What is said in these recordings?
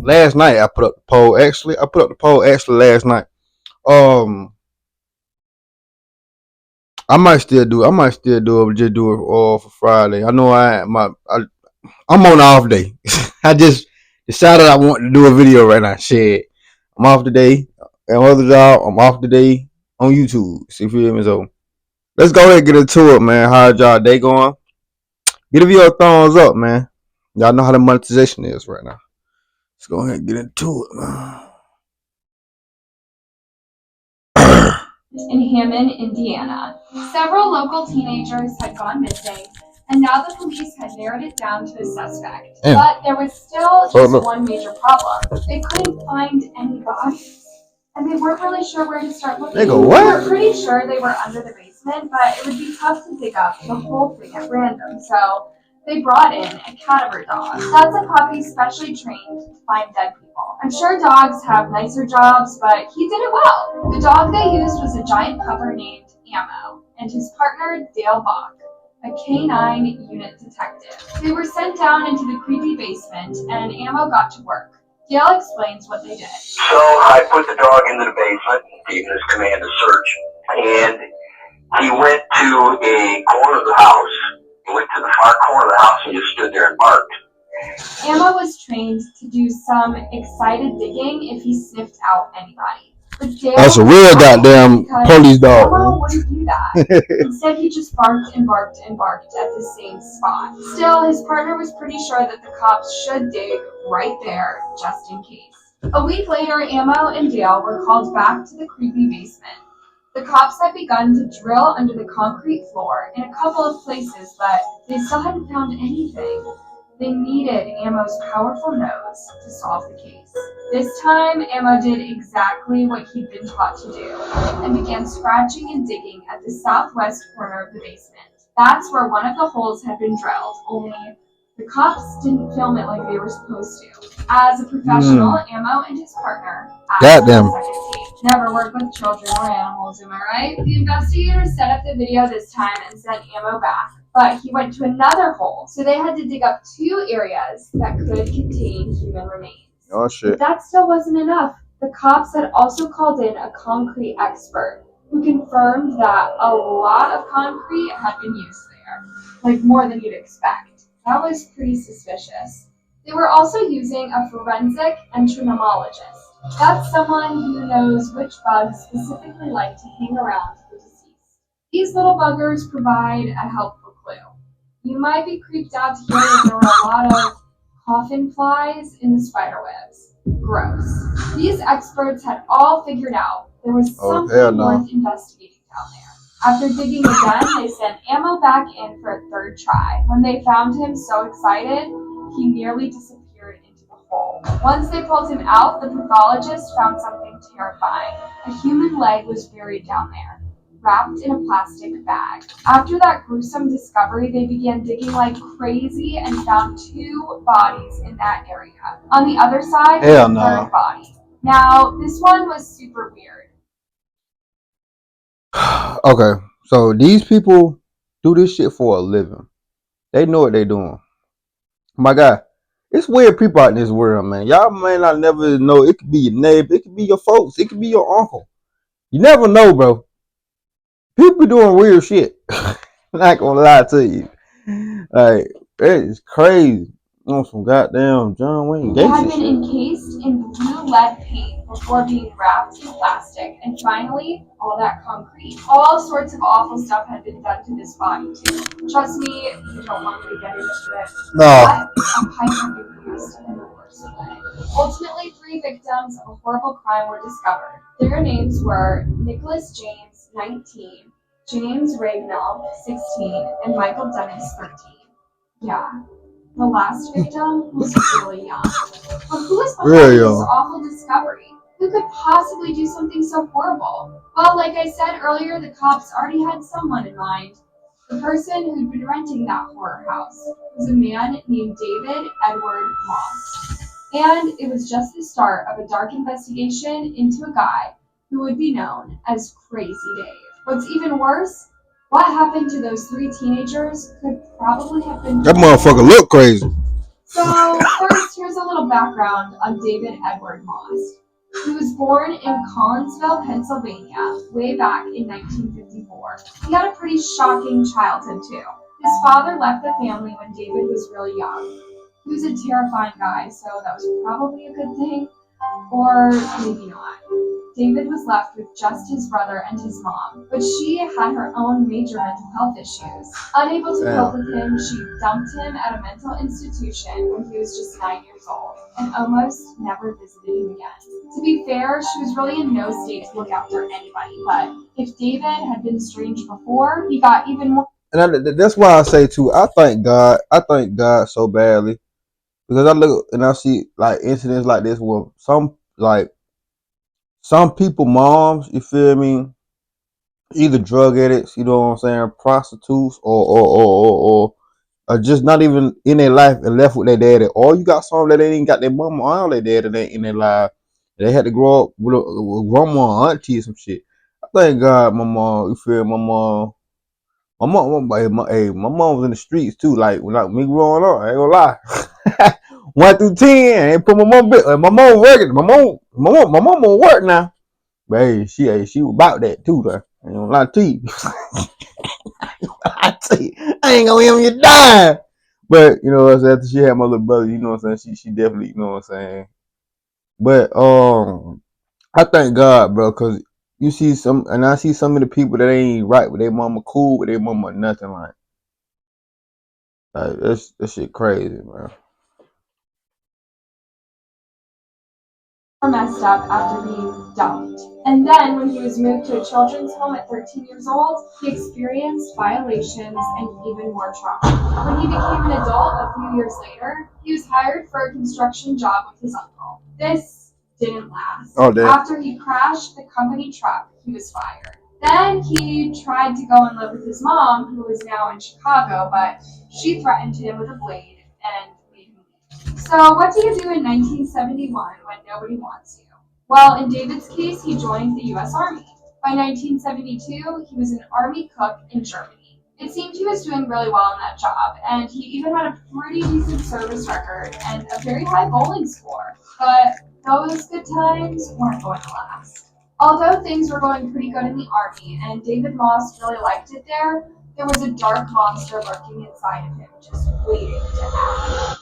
last night I put up the poll. Actually, I put up the poll last night. Um, I might still do it. Just do it all for Friday. I know I'm on off day. I just decided I want to do a video right now. Shit, I'm off today. And other job, I'm off today on YouTube. See, feel me? So let's go ahead and get into it, man. How y'all day going? Give you a thumbs up, man. Y'all know how the monetization is right now. Let's go ahead and get into it, man. In Hammond, Indiana. Several local teenagers had gone missing, and now the police had narrowed it down to a suspect. Damn. But there was still just one major problem. They couldn't find any bodies, and they weren't really sure where to start looking. They go, what? They were pretty sure they were under the basement, but it would be tough to dig up the whole thing at random, so they brought in a cadaver dog. That's a puppy specially trained to find dead people. I'm sure dogs have nicer jobs, but he did it well. The dog they used was a giant pupper named Ammo, and his partner Dale Bach, a K9 unit detective. They were sent down into the creepy basement, and Ammo got to work. Dale explains what they did. So I put the dog into the basement, gave him his command to search, and he went to a corner of the house. He went to the far corner of the house and just stood there and barked. Ammo was trained to do some excited digging if he sniffed out anybody. But Dale, that's a real goddamn police dog. Ammo wouldn't do that. Instead, he just barked and barked and barked at the same spot. Still, his partner was pretty sure that the cops should dig right there, just in case. A week later, Ammo and Dale were called back to the creepy basement. The cops had begun to drill under the concrete floor in a couple of places, but they still hadn't found anything. They needed Ammo's powerful nose to solve the case. This time, Ammo did exactly what he'd been taught to do and began scratching and digging at the southwest corner of the basement. That's where one of the holes had been drilled, only the cops didn't film it like they were supposed to. As a professional, Ammo and his partner asked for a second take. Never work with children or animals, am I right? The investigators set up the video this time and sent Ammo back. But he went to another hole, so they had to dig up 2 areas that could contain human remains. Oh, shit. But that still wasn't enough. The cops had also called in a concrete expert who confirmed that a lot of concrete had been used there, like more than you'd expect. That was pretty suspicious. They were also using a forensic entomologist. That's someone who knows which bugs specifically like to hang around the deceased. These little buggers provide a helpful clue. You might be creeped out to hear that there were a lot of coffin flies in the spider webs. Gross. These experts had all figured out there was something worth investigating down there. After digging again, they sent Ammo back in for a 3rd try. When they found him so excited, he nearly disappeared into the hole. Once they pulled him out, the pathologist found something terrifying. A human leg was buried down there, wrapped in a plastic bag. After that gruesome discovery, they began digging like crazy and found 2 bodies in that area. On the other side, was a 3rd body. Now, this one was super weird. Okay, so these people do this shit for a living. They know what they're doing. My God, it's weird people out in this world, man. Y'all may not never know. It could be your neighbor, it could be your folks, it could be your uncle. You never know, bro. People be doing weird shit. Not gonna lie to you. Like, it is crazy. On some goddamn John Wayne Gacy. It had been encased in blue lead paint before being wrapped in plastic, and finally, all that concrete. All sorts of awful stuff had been done to this body too. Trust me, you don't want me to get into it. No. But a pipe had been used in the worst way. Ultimately, 3 victims of a horrible crime were discovered. Their names were Nicholas James, 19, James Ragnall, 16, and Michael Dennis, 13. Yeah. The last victim was really young. But who was behind this awful discovery? Who could possibly do something so horrible? Well, like I said earlier, the cops already had someone in mind. The person who'd been renting that horror house was a man named David Edward Moss. And it was just the start of a dark investigation into a guy who would be known as Crazy Dave. What's even worse, what happened to those 3 teenagers could probably have been... That motherfucker look crazy. So first, here's a little background on David Edward Moss. He was born in Collinsville, Pennsylvania, way back in 1954. He had a pretty shocking childhood too. His father left the family when David was really young. He was a terrifying guy, so that was probably a good thing, or maybe not. David was left with just his brother and his mom, but she had her own major mental health issues. Unable to cope with him, she dumped him at a mental institution when he was just 9 years old, and almost never visited him again. To be fair, she was really in no state to look after anybody, but if David had been strange before, he got even more. And that's why I say too, I thank God so badly, because I look and I see like incidents like this where some people moms, you feel me, either drug addicts, you know what I'm saying, prostitutes, or just not even in their life and left with their daddy, or you got some that they ain't got their mama or their daddy in their life. They had to grow up with grandma, auntie, some shit. I thank God, my mom. You feel my mom was in the streets too. Like when me growing up, I ain't gonna lie. 1 through 10, I ain't put my mom. My mom working. My mom won't work now. But hey, she was about that too, though. I ain't gonna lie to you. I ain't gonna give you a dime. But you know what I'm saying, after she had my little brother, you know what I'm saying, she definitely, you know what I'm saying. But I thank God, bro, cause you see I see some of the people that ain't right with their mama, cool with their mama, nothing like that shit crazy, man. Messed up after being dumped. And then, when he was moved to a children's home at 13 years old, he experienced violations and even more trauma. When he became an adult a few years later, he was hired for a construction job with his uncle. This didn't last. Oh, damn. After he crashed the company truck, he was fired. Then he tried to go and live with his mom, who is now in Chicago, but she threatened him with a blade and made him leave. So, what do you do in 1971 when nobody wants you? Well, in David's case, he joined the U.S. Army. By 1972, he was an Army cook in Germany. It seemed he was doing really well in that job, and he even had a pretty decent service record and a very high bowling score. But those good times weren't going to last. Although things were going pretty good in the Army, and David Moss really liked it there was a dark monster lurking inside of him, just waiting to act.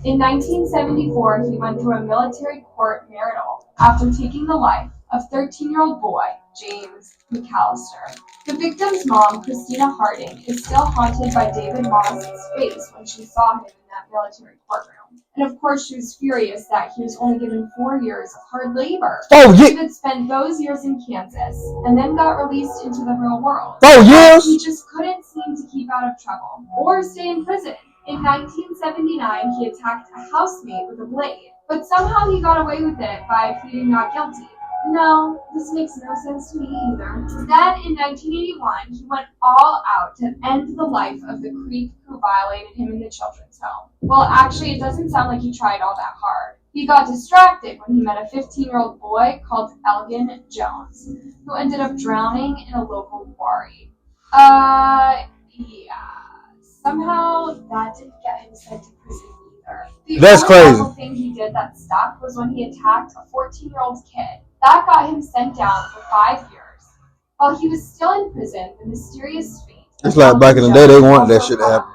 In 1974, he went through a military court marital after taking the life of 13-year-old boy James McAllister. The victim's mom, Christina Harding, is still haunted by David Moss's face when she saw him in that military courtroom. And of course, she was furious that he was only given 4 years of hard labor. David spent those years in Kansas and then got released into the real world. He just couldn't seem to keep out of trouble or stay in prison. In 1979, he attacked a housemate with a blade, but somehow he got away with it by pleading not guilty. No, this makes no sense to me either. Then, in 1981, he went all out to end the life of the creep who violated him in the children's home. Well, actually, it doesn't sound like he tried all that hard. He got distracted when he met a 15-year-old boy called Elgin Jones, who ended up drowning in a local quarry. Yeah. Somehow, that didn't get him sent to prison either. That's crazy. The only thing he did that stuck was when he attacked a 14-year-old kid. That got him sent down for 5 years. While he was still in prison, the mysterious fate. It's like back in the day, they wanted that shit to happen.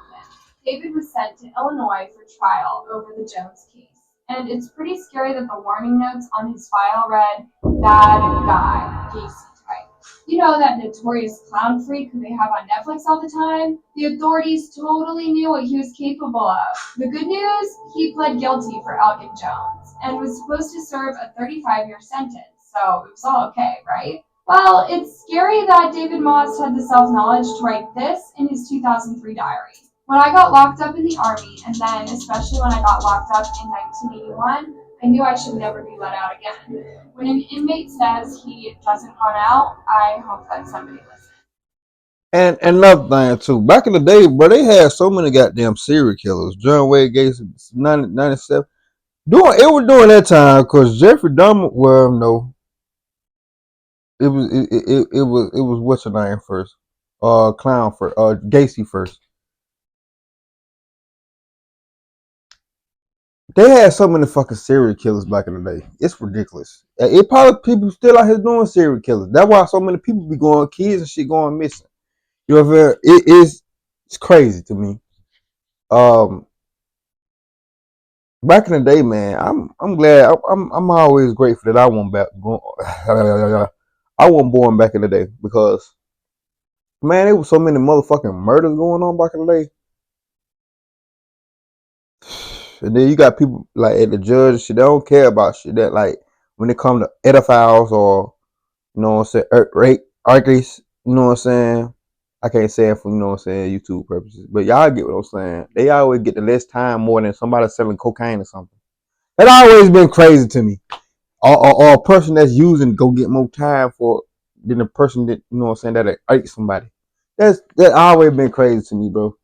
David was sent to Illinois for trial over the Jones case. And it's pretty scary that the warning notes on his file read, "Bad guy, Gacy type." You know, that notorious clown freak who they have on Netflix all the time? The authorities totally knew what he was capable of. The good news? He pled guilty for Elgin Jones and was supposed to serve a 35-year sentence, so it was all okay, right? Well, it's scary that David Moss had the self-knowledge to write this in his 2003 diary. When I got locked up in the Army, and then especially when I got locked up in 1981, I knew I should never be let out again. When an inmate says he doesn't run out, I hope that somebody listens. And another thing too, back in the day, bro, they had so many goddamn serial killers. John Wayne Gacy, 97. It was during that time because Jeffrey Dahmer. Well, no, it was what's her name first? Clown first. Gacy first. They had so many fucking serial killers back in the day. It's ridiculous. It probably people still out here doing serial killers. That's why so many people be going, kids and shit going missing. You know what I'm saying? It's crazy to me. Back in the day, man, I'm glad. I'm always grateful that I wasn't I wasn't born back in the day because man, there was so many motherfucking murders going on back in the day. And then you got people like at the judge and shit, they don't care about shit that like when it comes to ediphiles or you know what I'm saying, rape, argues, you know what I'm saying? I can't say it for, you know what I'm saying, YouTube purposes. But y'all get what I'm saying. They always get the less time more than somebody selling cocaine or something. That always been crazy to me. Or a person that's using go get more time for than the person that, you know what I'm saying, that hurt somebody. That always been crazy to me, bro.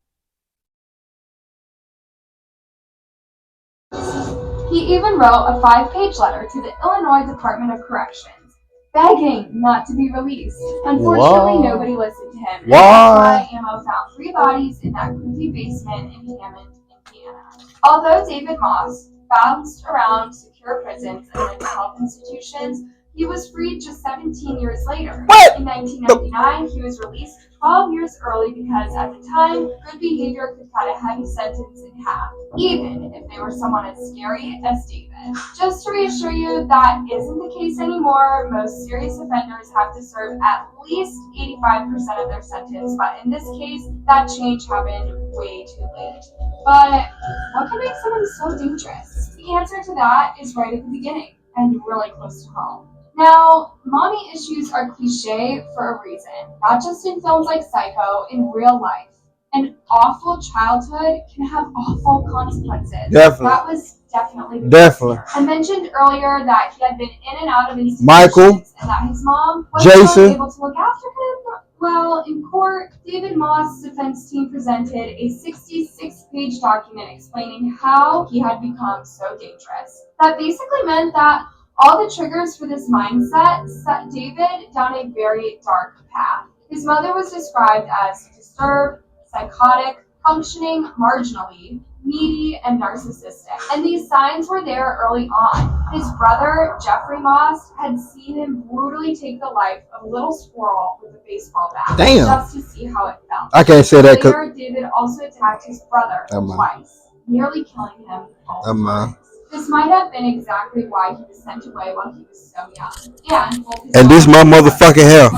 He even wrote a 5-page letter to the Illinois Department of Corrections, begging not to be released. Unfortunately, nobody listened to him. Why? Ammo found 3 bodies in that creepy basement in Hammond, Indiana. Although David Moss bounced around secure prisons and mental health institutions, he was freed just 17 years later. What? In 1999, he was released 12 years early because at the time, good behavior could cut a heavy sentence in half, even if they were someone as scary as David. Just to reassure you, that isn't the case anymore. Most serious offenders have to serve at least 85% of their sentence, but in this case, that change happened way too late. But what can make someone so dangerous? The answer to that is right at the beginning and really close to home. Now, mommy issues are cliche for a reason, not just in films like Psycho, in real life. An awful childhood can have awful consequences. Definitely. That was definitely the Definitely. case. I mentioned earlier that he had been in and out of institutions Michael, and that his mom wasn't able to look after him. Well, in court, David Moss' defense team presented a 66-page document explaining how he had become so dangerous. That basically meant that all the triggers for this mindset set David down a very dark path. His mother was described as disturbed, psychotic, functioning marginally, needy, and narcissistic. And these signs were there early on. His brother, Jeffrey Moss, had seen him brutally take the life of a little squirrel with a baseball bat. Damn. Just to see how it felt. I can't say that Later, David also attacked his brother twice, nearly killing him both times. This might have been exactly why he was sent away while he was so young. And this my motherfucking hair.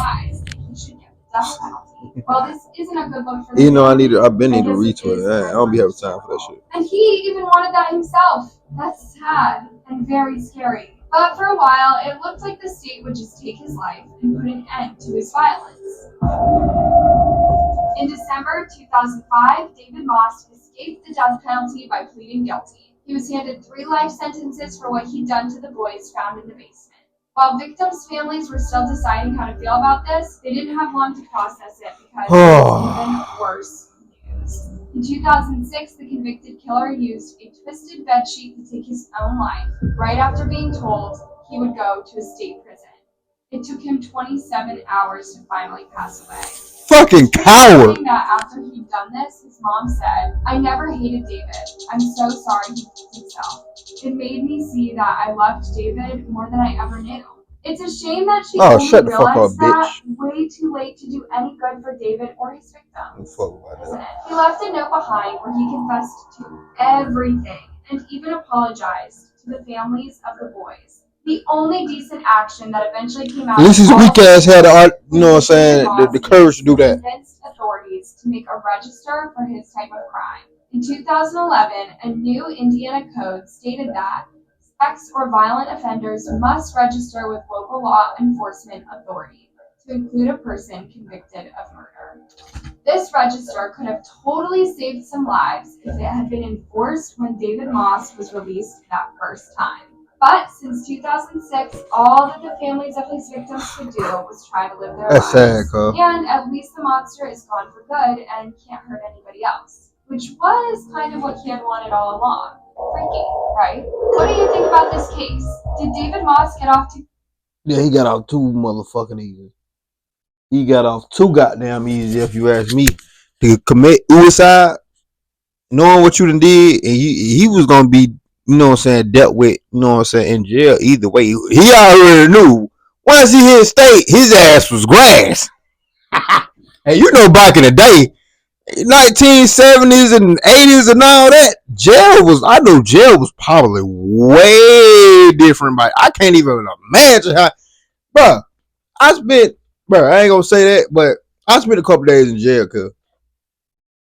He should get the death penalty. Well, this isn't a good look for you know, I've been need to retweet it. I don't be having time for that shit. And he even wanted that himself. That's sad and very scary. But for a while, it looked like the state would just take his life and put an end to his violence. In December 2005, David Moss escaped the death penalty by pleading guilty. He was handed 3 life sentences for what he'd done to the boys found in the basement. While victims' families were still deciding how to feel about this, they didn't have long to process it because it was even worse news. In 2006, the convicted killer used a twisted bedsheet to take his own life, right after being told he would go to a state prison. It took him 27 hours to finally pass away. Fucking coward! That after he'd done this, his mom said, "I never hated David. I'm so sorry he killed himself. It made me see that I loved David more than I ever knew." It's a shame that she only realized that way too late to do any good for David or his victims. Isn't it? He left a note behind where he confessed to everything and even apologized to the families of the boys. The only decent action that eventually came out. At least his weak ass had the art, you know what I'm saying, the courage to do that. Convinced authorities to make a register for his type of crime. In 2011, a new Indiana code stated that sex or violent offenders must register with local law enforcement authority to include a person convicted of murder. This register could have totally saved some lives if it had been enforced when David Moss was released that first time. But since 2006, all that the families of his victims could do was try to live their lives. Sad, and at least the monster is gone for good and can't hurt anybody else, which was kind of what he had wanted all along. Freaky, right? What do you think about this case? Did David Moss get off too? Yeah, he got off too motherfucking easy. He got off too goddamn easy, if you ask me. To commit suicide, knowing what you done did, and he was gonna be you know what I'm saying, dealt with, you know what I'm saying, in jail either way. He already knew. Once he hit state, his ass was grass. And you know, back in the day, 1970s and 80s and all that, I know jail was probably way different. But I can't even imagine how, bro. I ain't gonna say that, but I spent a couple days in jail, cause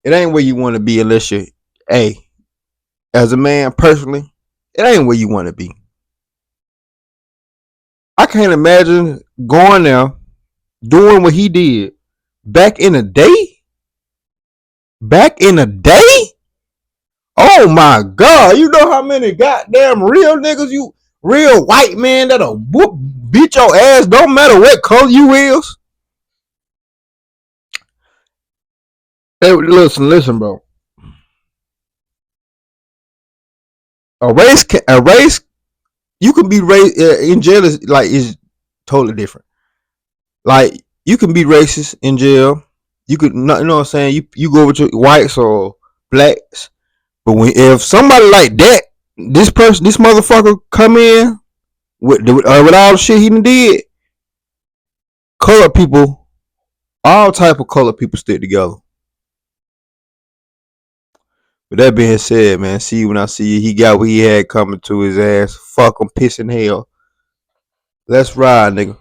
it ain't where you want to be unless you, hey, as a man personally, it ain't where you want to be. I can't imagine going there, doing what he did back in the day. Back in the day? Oh my God! You know how many goddamn real niggas, real white men that'll beat your ass, don't matter what color you is. Hey, listen, bro. A race, you can be raised in jail is totally different. Like you can be racist in jail. You could, you know what I'm saying. You go with your whites or blacks, but if somebody like that, this motherfucker come in with all the shit he did, colored people, all type of colored people stick together. With that being said, man, see you when I see you. He got what he had coming to his ass. Fuck him, pissing hell. Let's ride, nigga.